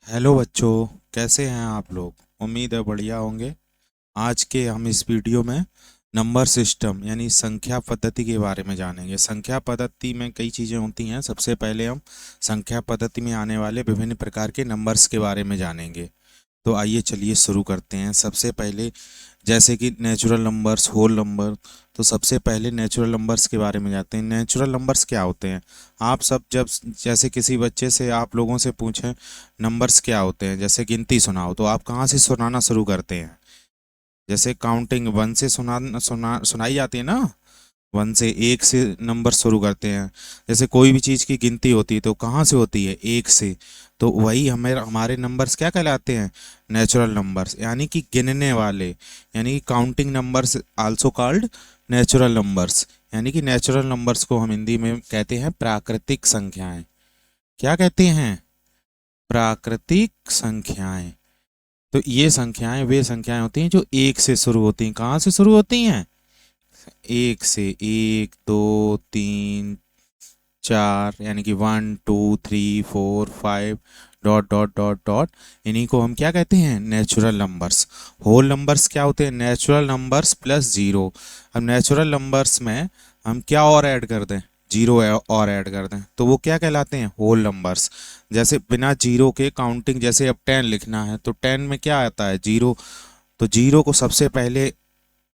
Hello बच्चों, कैसे हैं आप लोग। उम्मीद है बढ़िया होंगे। आज के हम इस वीडियो में नंबर सिस्टम यानी संख्या पद्धति के बारे में जानेंगे। संख्या पद्धति में कई चीज़ें होती हैं। सबसे पहले हम संख्या पद्धति में आने वाले विभिन्न प्रकार के नंबर्स के बारे में जानेंगे। तो आइए चलिए शुरू करते हैं। सबसे पहले जैसे कि नेचुरल नंबर्स, होल नंबर। तो सबसे पहले नेचुरल नंबर्स के बारे में जानते हैं। नेचुरल नंबर्स क्या होते हैं। आप सब जब जैसे किसी बच्चे से आप लोगों से पूछें नंबर्स क्या होते हैं, जैसे गिनती सुनाओ, तो आप कहाँ से सुनाना शुरू करते हैं। जैसे काउंटिंग वन से सुनाई जाती है ना। वन से, एक से नंबर शुरू करते हैं। जैसे कोई भी चीज़ की गिनती होती है तो कहाँ से होती है, एक से। तो वही हमें हमारे नंबर्स क्या कहलाते हैं, नेचुरल नंबर्स, यानी कि गिनने वाले, यानी कि counting numbers also called natural numbers. यानी कि नेचुरल नंबर्स को हम हिंदी में कहते हैं प्राकृतिक संख्याएं। क्या कहते हैं, प्राकृतिक संख्याएं। तो ये संख्याएं वे संख्याएं होती हैं जो एक से शुरू होती हैं। कहाँ से शुरू होती हैं, एक से। एक, दो, तीन, चार, यानी कि one, two, three, four, five, dot dot dot dot. इन्हीं को हम क्या कहते हैं, नेचुरल नंबर्स। होल नंबर्स क्या होते हैं, नेचुरल नंबर्स प्लस जीरो। अब नेचुरल नंबर्स में हम क्या और ऐड कर दें, जीरो और ऐड कर दें, तो वो क्या कहलाते हैं, होल नंबर्स। जैसे बिना जीरो के काउंटिंग, जैसे अब 10 लिखना है तो 10 में क्या आता है, जीरो। तो जीरो को सबसे पहले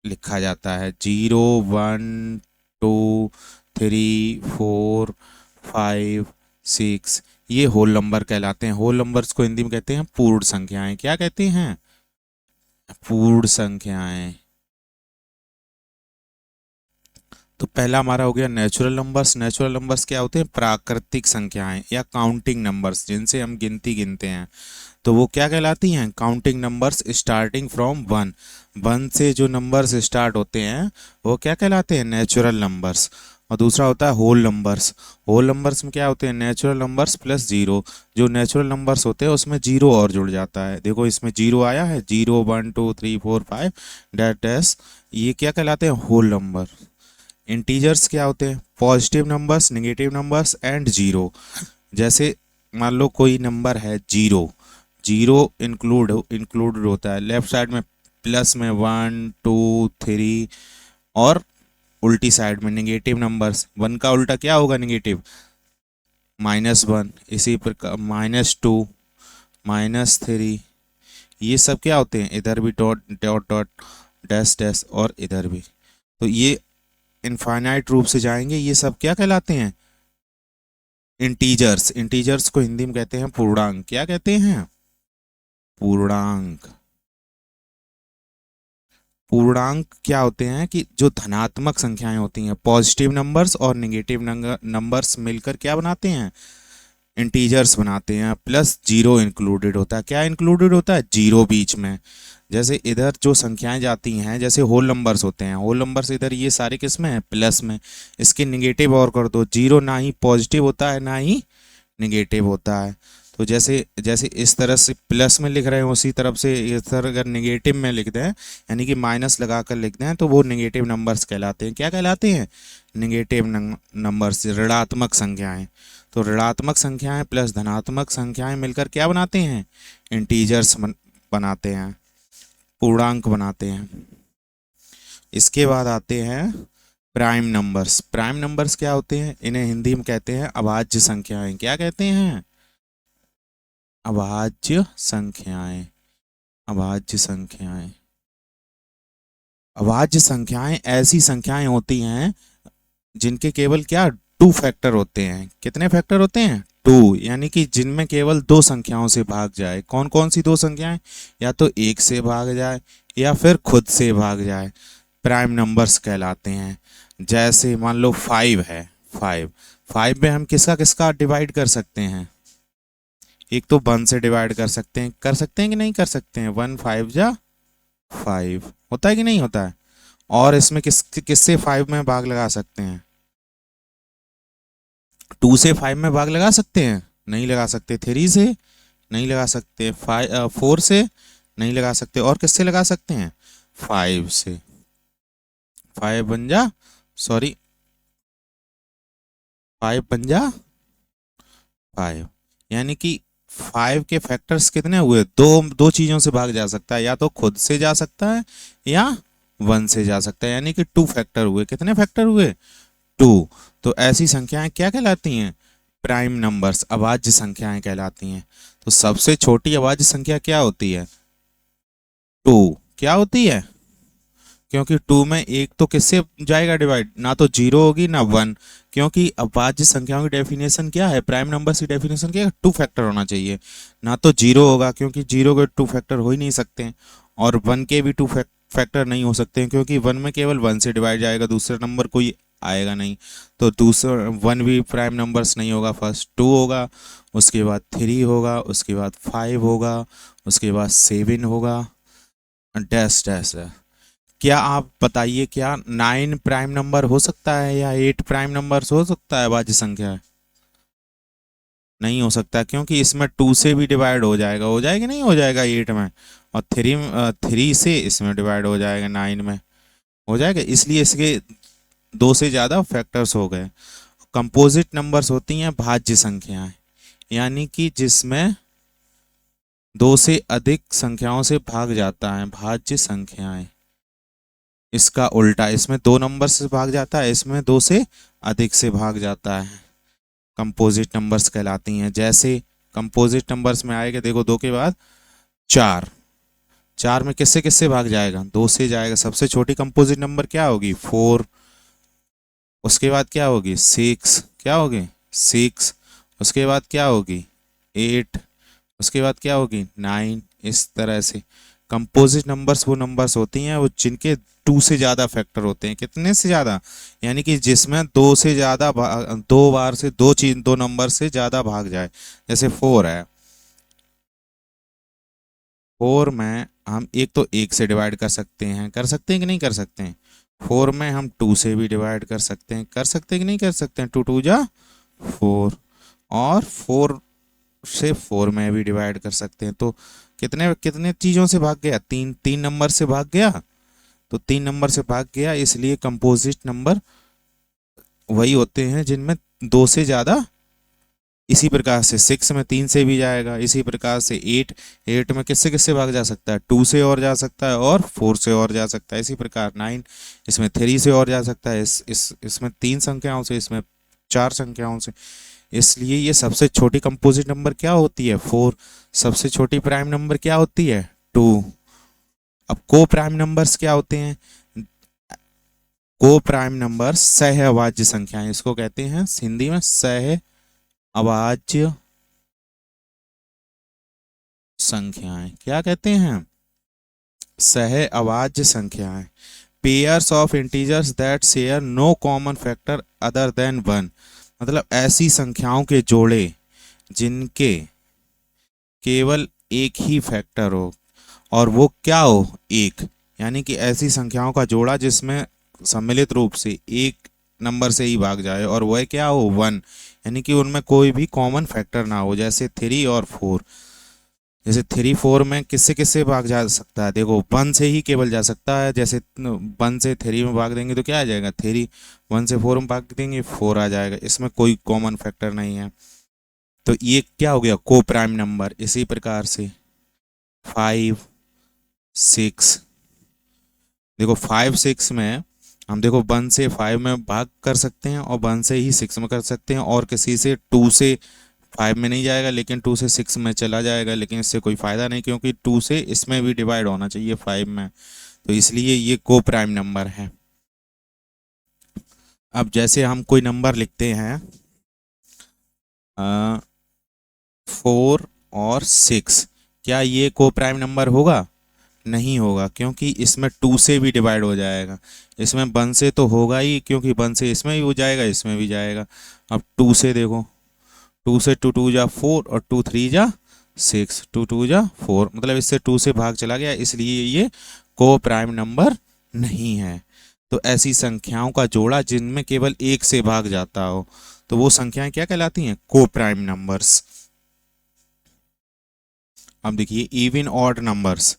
लिखा जाता है, zero, one, two, three, four, five, six. ये होल नंबर कहलाते हैं। होल नंबर्स को हिंदी में कहते हैं पूर्ण संख्याएं। क्या कहते हैं, पूर्ण संख्याएं। तो पहला हमारा हो गया नेचुरल नंबर्स। नेचुरल नंबर्स क्या होते हैं, प्राकृतिक संख्याएं या काउंटिंग नंबर्स, जिनसे हम गिनती गिनते हैं। तो वो क्या कहलाती हैं, counting numbers starting from one. One से जो नंबर्स स्टार्ट होते हैं वो क्या कहलाते हैं, नेचुरल नंबर्स। और दूसरा होता है होल नंबर्स। होल नंबर्स में क्या होते हैं, नेचुरल नंबर्स प्लस जीरो। जो नेचुरल नंबर्स होते हैं उसमें जीरो और जुड़ जाता है। देखो इसमें जीरो आया है, zero, one, two, three, four, five, dot dash. ये क्या कहलाते हैं, होल नंबर। इंटीजर्स क्या होते हैं, positive numbers, negative numbers and zero. जैसे मान लो कोई नंबर है जीरो। जीरो इंक्लूडेड होता है लेफ्ट साइड में, प्लस में वन, टू, थ्री, और उल्टी साइड में नेगेटिव नंबर्स। वन का उल्टा क्या होगा, नेगेटिव, माइनस वन। इसी प्रकार माइनस टू, माइनस थ्री। ये सब क्या होते हैं, इधर भी dot dot dot, dash dash, और इधर भी। तो ये इनफाइनाइट रूप से जाएंगे। ये सब क्या कहलाते हैं, इंटीजर्स। इंटीजर्स को हिंदी में कहते हैं पूर्णांक। क्या कहते हैं, पूर्णांक। पूर्णांक क्या होते हैं कि जो धनात्मक संख्याएं होती हैं, पॉजिटिव नंबर्स और नेगेटिव नंबर्स मिलकर क्या बनाते हैं, इंटीजर्स बनाते हैं। प्लस जीरो इंक्लूडेड होता है। क्या इंक्लूडेड होता है, जीरो बीच में। जैसे इधर जो संख्याएं जाती हैं, जैसे होल नंबर्स होते हैं, होल नंबर्स इधर ये सारे किस में है, प्लस में। इसके निगेटिव और कर दो, जीरो ना ही पॉजिटिव होता है ना ही निगेटिव होता है। तो जैसे जैसे इस तरह से प्लस में लिख रहे हैं, उसी तरफ से इस तरह अगर निगेटिव में लिख दें, यानी कि माइनस लगाकर लिख दें, तो वो निगेटिव नंबर्स कहलाते हैं। क्या कहलाते हैं, निगेटिव नंबर्स, ऋणात्मक संख्याएं। तो ऋणात्मक संख्याएं प्लस धनात्मक संख्याएं मिलकर क्या बनाते हैं, इंटीजर्स बनाते हैं, पूर्णांक बनाते हैं। इसके बाद आते हैं प्राइम नंबर्स। प्राइम नंबर्स क्या होते हैं, इन्हें हिंदी में कहते हैं अभाज्य संख्याएं। क्या कहते हैं, अभाज्य संख्याएं। अभाज्य संख्याएं। अभाज्य संख्याएं ऐसी संख्याएं होती हैं जिनके केवल क्या, टू फैक्टर होते हैं। कितने फैक्टर होते हैं, टू। यानी कि जिनमें केवल दो संख्याओं से भाग जाए। कौन कौन सी दो संख्याएं, या तो एक से भाग जाए या फिर खुद से भाग जाए, प्राइम नंबर्स कहलाते हैं। जैसे मान लो फाइव है, फाइव। फाइव में हम किसका किसका डिवाइड कर सकते हैं, एक तो वन से डिवाइड कर सकते हैं कि नहीं कर सकते हैं, वन फाइव जा फाइव, होता है कि नहीं होता है। और इसमें किससे फाइव में भाग लगा सकते हैं, टू से फाइव में भाग लगा सकते हैं, नहीं लगा सकते। थ्री से नहीं लगा सकते, फाइव, फोर से नहीं लगा सकते, और किससे लगा सकते हैं, फाइव से। फाइव बन जा, सॉरी, फाइव बन जा फाइव। यानी कि 5 के फैक्टर्स कितने हुए? दो दो चीजों से भाग जा सकता है, या तो खुद से जा सकता है या 1 से जा सकता है, यानी कि 2 फैक्टर हुए। कितने फैक्टर हुए? 2। तो ऐसी संख्याएं क्या कहलाती हैं? प्राइम नंबर्स, अभाज्य संख्याएं कहलाती हैं। तो सबसे छोटी अभाज्य संख्या क्या होती है? 2। क्या होती है? क्योंकि 2 में एक तो किससे जाएगा डिवाइड? ना तो 0 होगी ना 1। क्योंकि अभाज्य संख्याओं की डेफिनेशन क्या है? प्राइम नंबर्स की डेफिनेशन क्या है? 2 फैक्टर होना चाहिए। ना तो 0 होगा, क्योंकि 0 के 2 फैक्टर हो ही नहीं सकते, और 1 के भी 2 फैक्टर नहीं हो सकते, क्योंकि 1 में केवल 1 से डिवाइड जाएगा, दूसरा नंबर कोई आएगा नहीं। तो दूसरा 1 भी प्राइम नंबर्स नहीं होगा। फर्स्ट 2 होगा, उसके बाद 3 होगा, उसके बाद 5 होगा, उसके बाद 7 होगा, डैश डैश है। क्या आप बताइए, क्या 9 प्राइम नंबर हो सकता है या 8 प्राइम नंबर हो सकता है अभाज्य संख्या है? नहीं हो सकता, क्योंकि इसमें 2 से भी डिवाइड हो जाएगा, हो जाएगा नहीं हो जाएगा 8 में, और 3 से इसमें डिवाइड हो जाएगा 9 में, हो जाएगा। इसलिए इसके 2 से ज़्यादा फैक्टर्स हो गए। कंपोजिट नंबर्स होती हैं भाज्य संख्याएं, यानी कि जिसमें 2 से अधिक संख्याओं से भाग जाता है, भाज्य संख्याएं। इसका उल्टा, इसमें 2 नंबर से भाग जाता है, इसमें 2 से अधिक से भाग जाता है, कंपोजिट नंबर्स कहलाती हैं। जैसे कंपोजिट नंबर्स में आएगा, देखो 2 के बाद 4। 4 में किससे किससे भाग जाएगा? 2 से जाएगा। सबसे छोटी कंपोजिट नंबर क्या होगी? 4। उसके बाद क्या होगी? 6। क्या होगी? 6। उसके बाद क्या होगी? 8। उसके बाद क्या होगी? 9। इस तरह से कंपोजिट नंबर्स वो नंबर्स होती हैं वो जिनके 2 से ज़्यादा फैक्टर होते हैं। कितने से ज़्यादा? यानी कि जिसमें 2 से ज़्यादा 2 बार से दो नंबर से ज़्यादा भाग जाए। जैसे 4 है, 4 में हम एक तो 1 से डिवाइड कर सकते हैं कि नहीं कर सकते हैं? 4 में हम 2 से भी डिवाइड कर सकते हैं कि नहीं कर सकते हैं? 2 2 जा 4, और 4 से 4 में भी डिवाइड कर सकते हैं। तो कितने कितने चीज़ों से भाग गया? 3 नंबर से भाग गया। तो 3 नंबर से भाग गया, इसलिए कंपोजिट नंबर वही होते हैं जिनमें 2 से ज़्यादा। इसी प्रकार से 6 में 3 से भी जाएगा, इसी प्रकार से 8 में किससे किससे भाग जा सकता है? 2 से और जा सकता है, और 4 से और जा सकता है। इसी प्रकार 9, इसमें 3 से और जा सकता है, इसमें 3 संख्याओं से, इसमें 4 संख्याओं से। इसलिए ये सबसे छोटी कंपोजिट नंबर क्या होती है? 4। सबसे छोटी प्राइम नंबर क्या होती है? 2। अब को प्राइम नंबर्स क्या होते हैं? को प्राइम नंबर सह अभाज्य संख्याएं, इसको कहते हैं हिंदी में सह अभाज्य संख्याएं। क्या कहते हैं? सह अभाज्य संख्याएं। Pairs of integers that share no common factor other than 1। मतलब ऐसी संख्याओं के जोड़े जिनके केवल एक ही फैक्टर हो, और वो क्या हो? एक। यानी कि ऐसी संख्याओं का जोड़ा जिसमें सम्मिलित रूप से एक नंबर से ही भाग जाए, और वह क्या हो? 1। यानी कि उनमें कोई भी कॉमन फैक्टर ना हो। जैसे 3 और 4। जैसे 3 4 में किससे किससे भाग जा सकता है? देखो 1 से ही केवल जा सकता है। जैसे 1 से 3 में भाग देंगे तो क्या आ जाएगा? 3। 1 से 4 में भाग देंगे 4 आ जाएगा। इसमें कोई कॉमन फैक्टर नहीं है। तो ये क्या हो गया? को प्राइम नंबर। इसी प्रकार से 5 6। देखो 5 6 में हम देखो 1 से 5 में भाग कर सकते हैं, और 1 से ही 6 में कर सकते हैं, और किसी से 2 से 5 में नहीं जाएगा, लेकिन 2 से 6 में चला जाएगा। लेकिन इससे कोई फ़ायदा नहीं, क्योंकि 2 से इसमें भी डिवाइड होना चाहिए 5 में। तो इसलिए ये को प्राइम नंबर है। अब जैसे हम कोई नंबर लिखते हैं 4 और 6, क्या ये को प्राइम नंबर होगा? नहीं होगा, क्योंकि इसमें 2 से भी डिवाइड हो जाएगा। इसमें 1 से तो होगा ही, क्योंकि 1 से इसमें भी हो जाएगा, इसमें भी जाएगा। अब 2 से देखो, 2 से 2 2 जा 4, और 2 3 जा 6, 2 2 जा 4, मतलब इससे 2 से भाग चला गया, इसलिए ये को प्राइम नंबर नहीं है। तो ऐसी संख्याओं का जोड़ा जिनमें केवल एक से भाग जाता हो, तो वो संख्याएं क्या कहलाती हैं? को प्राइम नंबर्स। अब देखिए even odd numbers.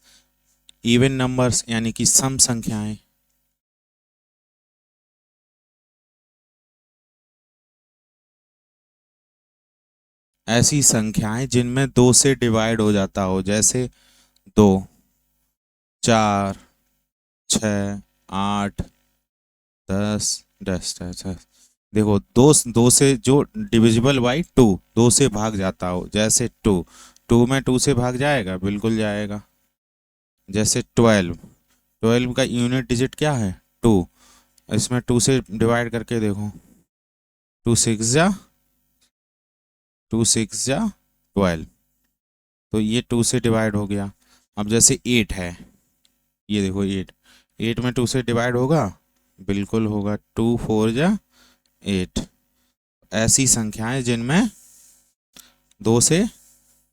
Even numbers यानी कि सम संख्याएं। ऐसी संख्याएं जिनमें 2 से डिवाइड हो जाता हो, जैसे 2, 4, 6, 8, 10, 10, 10, 10। देखो, दो से जो डिविजिबल बाई 2, 2 से भाग जाता हो, जैसे 2, 2 में 2 से भाग जाएगा, बिल्कुल जाएगा। जैसे 12, 12 का यूनिट डिजिट क्या है? 2। इसमें 2 से डिवाइड करके देखो, 2 6 जा 2 6 जा 12, तो ये 2 से डिवाइड हो गया। अब जैसे 8 है, ये देखो 8, 8 में 2 से डिवाइड होगा, बिल्कुल होगा, 2 4 जा 8। ऐसी संख्याएं जिनमें 2 से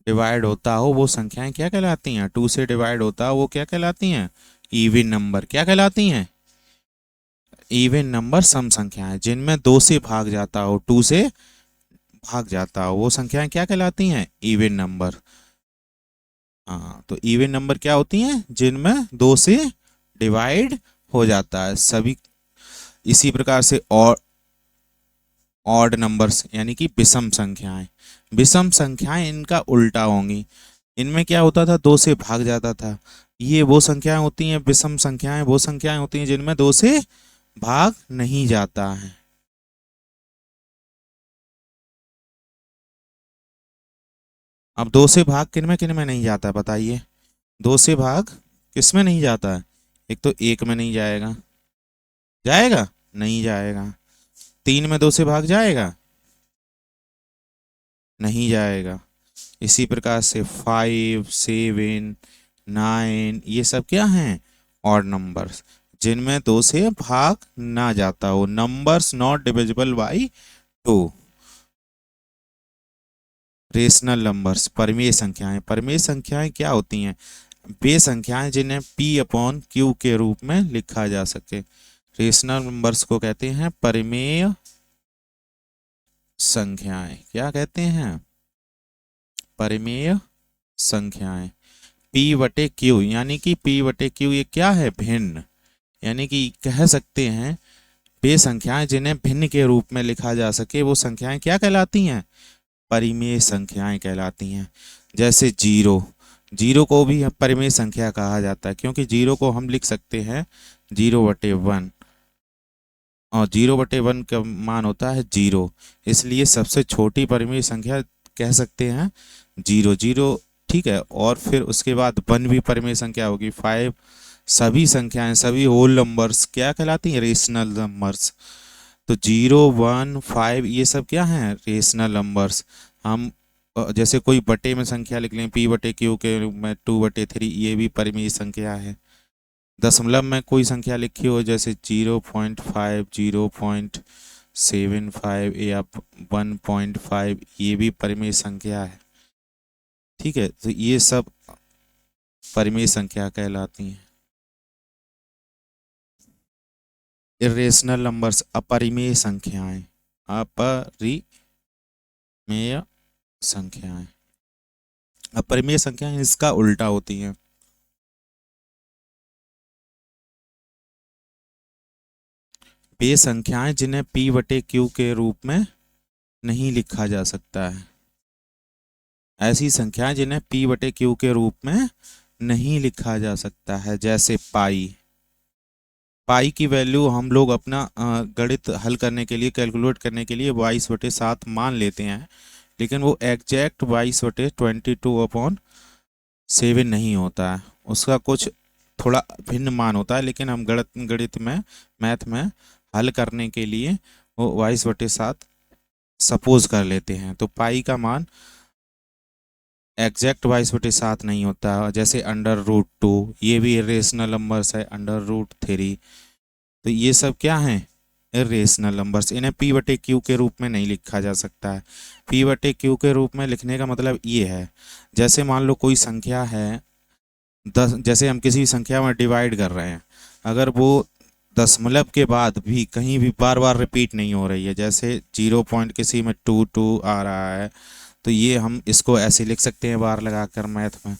डिवाइड होता हो वो संख्याएं क्या कहलाती हैं? 2 से डिवाइड होता हो वो क्या कहलाती हैं? Even number. क्या कहलाती हैं? Even number. सम संख्याएं जिनमें 2 से भाग जाता हो, 2 से भाग जाता हो, वो संख्याएं क्या कहलाती हैं? Even number. हाँ, तो इवन नंबर क्या होती हैं? जिनमें 2 से डिवाइड हो जाता है सभी। इसी प्रकार से और ऑड नंबर्स यानी कि विषम संख्याएं। विषम संख्याएं इनका उल्टा होंगी। इनमें क्या होता था? 2 से भाग जाता था। ये वो संख्याएं होती हैं, विषम संख्याएं वो संख्याएं होती हैं जिनमें 2 से भाग नहीं जाता है। अब 2 से भाग किन में नहीं जाता है बताइए? 2 से भाग किस में नहीं जाता है? एक तो 1 में नहीं जाएगा, जाएगा? नहीं जाएगा। 3 में 2 से भाग जाएगा? नहीं जाएगा। इसी प्रकार से 5, 7, 9, ये सब क्या हैं? ऑड नंबर्स जिनमें 2 से भाग ना जाता हो। Numbers not divisible by 2। Rational numbers, परिमेय संख्याएं। परिमेय संख्याएं क्या होती हैं? वे संख्याएं जिन्हें p अपॉन क्यू के रूप में लिखा जा सके। रेशनल नंबर्स को कहते हैं परिमेय संख्याएं। क्या कहते हैं? परिमेय संख्याएं। p बटे क्यू, यानी कि p बटे क्यू ये क्या है? भिन्न। यानी कि कह सकते हैं वे संख्याएं जिन्हें भिन्न के रूप में लिखा जा सके वो संख्याएं क्या कहलाती हैं? परिमेय संख्याएं कहलाती हैं। जैसे 0, 0 को भी परिमेय संख्या कहा जाता है, क्योंकि 0 को हम लिख सकते हैं 0/1, और 0/1 का मान होता है 0, इसलिए सबसे छोटी परिमेय संख्या कह सकते हैं 0, 0। ठीक है, और फिर उसके बाद 1 भी परिमेय संख्या होगी। 5, सभी संख्याएं, सभी होल नंबर्स क्या कहलाती हैं? Rational numbers. तो 0, 1, 5 ये सब क्या हैं? Rational numbers. हम जैसे कोई बटे में संख्या लिख लें, p बटे क्यू के रूप में 2/3, ये भी परिमेय संख्या है। दशमलव में कोई संख्या लिखी हो, जैसे 0.5, 0.75 या 1.5, ये भी परिमेय संख्या है। ठीक है, तो ये सब परिमेय संख्या कहलाती हैं। इरेशनल नंबर्स, अपरिमेय संख्याएं। अपरिमेय संख्याएं, अपरिमेय संख्याएं इसका उल्टा होती हैं। वे संख्याएं जिन्हें p बटे क्यू के रूप में नहीं लिखा जा सकता है। ऐसी संख्याएं जिन्हें p बटे क्यू के रूप में नहीं लिखा जा सकता है, जैसे पाई। पाई की वैल्यू हम लोग अपना गणित हल करने के लिए, कैलकुलेट करने के लिए 22/7 मान लेते हैं, लेकिन वो एग्जैक्ट 22/22/7 नहीं होता है। उसका कुछ थोड़ा भिन्न मान होता है, लेकिन हम गणित में, मैथ में हल करने के लिए वो 22/7 सपोज कर लेते हैं। तो पाई का मान एग्जैक्ट 22/7 नहीं होता। जैसे √2, ये भी इरेशनल नंबर्स है। √3, तो ये सब क्या हैं? Irrational numbers. इन्हें p बटे क्यू के रूप में नहीं लिखा जा सकता है। p बटे क्यू के रूप में लिखने का मतलब ये है, जैसे मान लो कोई संख्या है 10, जैसे हम किसी संख्या में डिवाइड कर रहे हैं, अगर वो दशमलव के बाद भी कहीं भी बार बार रिपीट नहीं हो रही है, जैसे 0 पॉइंट किसी में 2 आ रहा है, तो ये हम इसको ऐसे लिख सकते हैं बार लगाकर मैथ में।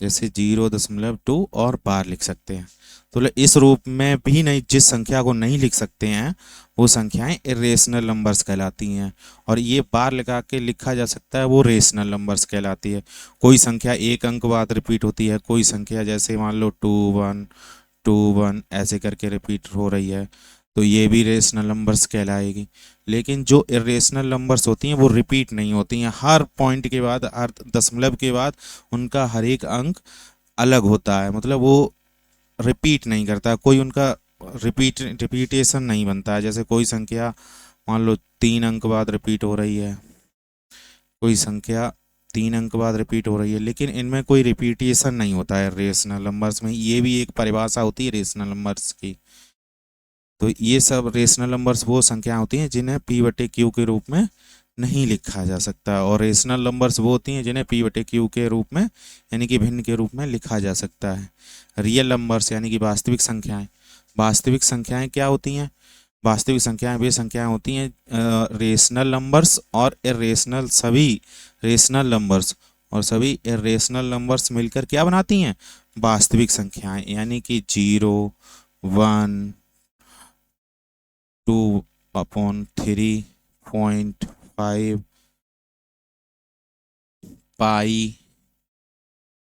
जैसे 0.2 और बार लिख सकते हैं। तो इस रूप में भी नहीं, जिस संख्या को नहीं लिख सकते हैं वो संख्याएं इरेशनल नंबर्स कहलाती हैं। और ये बार लगा के लिखा जा सकता है, वो रेशनल नंबर्स कहलाती है। कोई संख्या एक अंक बाद रिपीट होती है, कोई संख्या जैसे मान लो 2 1 ऐसे करके रिपीट हो रही है, तो ये भी रेशनल नंबर्स कहलाएगी। लेकिन जो इरेशनल नंबर्स होती हैं वो रिपीट नहीं होती हैं, हर पॉइंट के बाद, हर दशमलव के बाद उनका हर एक अंक अलग होता है, मतलब वो रिपीट नहीं करता, कोई उनका रिपीटेशन नहीं बनता है। जैसे कोई संख्या मान लो 3 अंक बाद रिपीट हो रही है, कोई संख्या 3 अंक बाद रिपीट हो रही है, लेकिन इनमें कोई रिपीटेशन नहीं होता है रेशनल नंबर्स में। ये भी एक परिभाषा होती है रेशनल नंबर्स की। तो ये सब रेशनल नंबर्स वो संख्याएं होती हैं जिन्हें पी बटे क्यू के रूप में नहीं लिखा जा सकता, और रेशनल नंबर्स वो होती हैं जिन्हें पी बटे क्यू के रूप में यानी कि भिन्न के रूप में लिखा जा सकता है। रियल नंबर्स यानी कि वास्तविक संख्याएं। वास्तविक संख्याएं क्या होती हैं? वास्तविक संख्याएं वे संख्याएं होती हैं रेशनल नंबर्स और इरेशनल, सभी रेशनल नंबर्स और सभी इरेशनल नंबर्स मिलकर क्या बनाती हैं? वास्तविक संख्याएं। यानी कि 0 1 2/3.5 पाई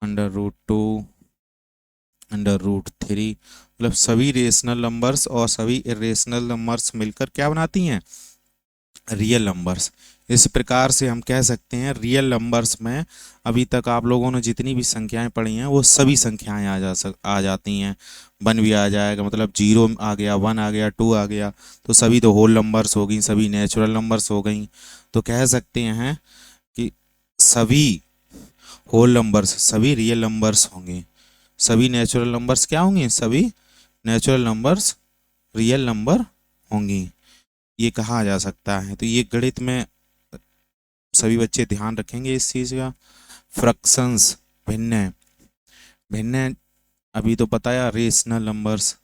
√2 √3, मतलब सभी रेशनल नंबर्स और सभी इरेशनल नंबर्स मिलकर क्या बनाती हैं? Real numbers. इस प्रकार से हम कह सकते हैं रियल नंबर्स में अभी तक आप लोगों ने जितनी भी संख्याएं पढ़ी हैं वो सभी संख्याएं आ जाती हैं। 1 भी आ जाएगा, मतलब 0 आ गया, 1 आ गया, 2 आ गया, तो सभी तो होल नंबर्स हो गई, सभी नेचुरल नंबर्स हो गई। तो कह सकते हैं कि सभी होल नंबर्स सभी रियल नंबर्स होंगे, सभी नेचुरल नंबर्स क्या होंगे? सभी नेचुरल नंबर्स रियल नंबर होंगी, ये कहा जा सकता है। तो ये गणित में सभी बच्चे ध्यान रखेंगे इस चीज़ का। फ्रैक्शंस, भिन्न भिन्न अभी तो बताया, रेशनल नंबर्स,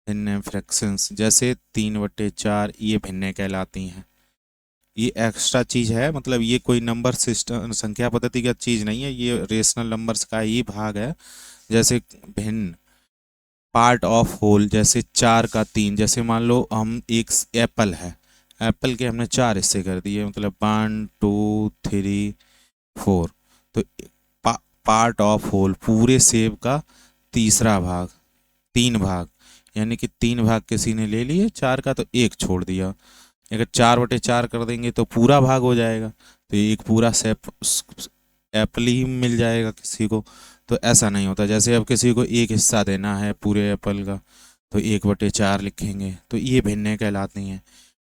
भिन्न फ्रैक्शंस जैसे 3/4 ये भिन्न कहलाती हैं। ये एक्स्ट्रा चीज़ है, मतलब ये कोई नंबर सिस्टम संख्या पद्धति का चीज़ नहीं है, ये रेशनल नंबर्स का ही भाग है। जैसे भिन्न पार्ट ऑफ होल, जैसे 4 का 3, जैसे मान लो हम एक एप्पल है, एप्पल के हमने 4 हिस्से कर दिए, मतलब 1 2 3 4, तो पार्ट ऑफ होल पूरे सेब का तीसरा भाग, 3 भाग, यानी कि 3 भाग किसी ने ले लिए 4 का, तो एक छोड़ दिया। अगर 4/4 कर देंगे तो पूरा भाग हो जाएगा, तो एक पूरा सेप एप्पल ही मिल जाएगा किसी को। तो ऐसा नहीं होता, जैसे अब किसी को एक हिस्सा देना है पूरे एप्पल का, तो 1/4 लिखेंगे, तो ये भिन्न कहलाती हैं।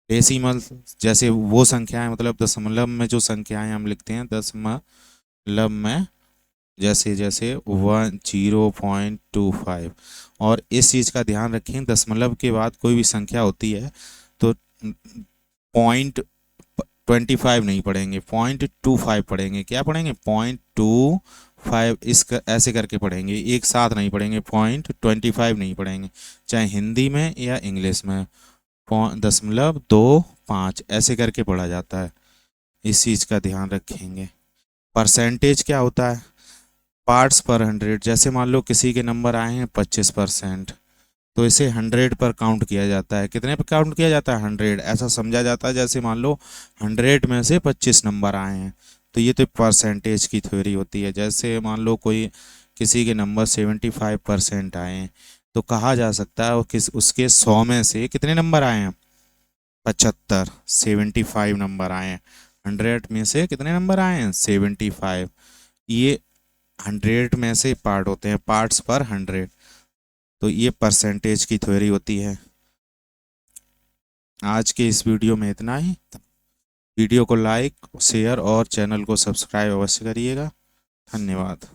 डेसिमल जैसे वो संख्याएं, मतलब दशमलव में जो संख्याएं हम लिखते हैं, दशमलव में जैसे जैसे 0.25, और इस चीज़ का ध्यान रखें, दशमलव के बाद कोई भी संख्या होती है तो 0.25 नहीं पढ़ेंगे, 0.25 पढ़ेंगे। क्या पढ़ेंगे? 0.25, ऐसे करके पढ़ेंगे, एक साथ नहीं पढ़ेंगे, 0.25 नहीं पढ़ेंगे, चाहे हिंदी में या इंग्लिश में। 0.25 ऐसे करके पढ़ा जाता है, इस चीज़ का ध्यान रखेंगे। परसेंटेज क्या होता है? पार्ट्स पर 100, जैसे मान लो किसी के नंबर आए हैं 25%, तो इसे 100 पर काउंट किया जाता है। कितने पर काउंट किया जाता है? 100। ऐसा समझा जाता है जैसे मान लो 100 में से 25 नंबर आए हैं, तो ये तो परसेंटेज की थ्योरी होती है। जैसे मान लो कोई किसी के नंबर 75% आए हैं, तो कहा जा सकता है उसके 100 में से कितने नंबर आए हैं? 75, 75 नंबर आए हैं। 100 में से कितने नंबर आए हैं? 75। ये 100 में से पार्ट होते हैं, पार्ट्स पर 100, तो ये परसेंटेज की थ्योरी होती है। आज के इस वीडियो में इतना ही। वीडियो को लाइक, शेयर और चैनल को सब्सक्राइब अवश्य करिएगा। धन्यवाद।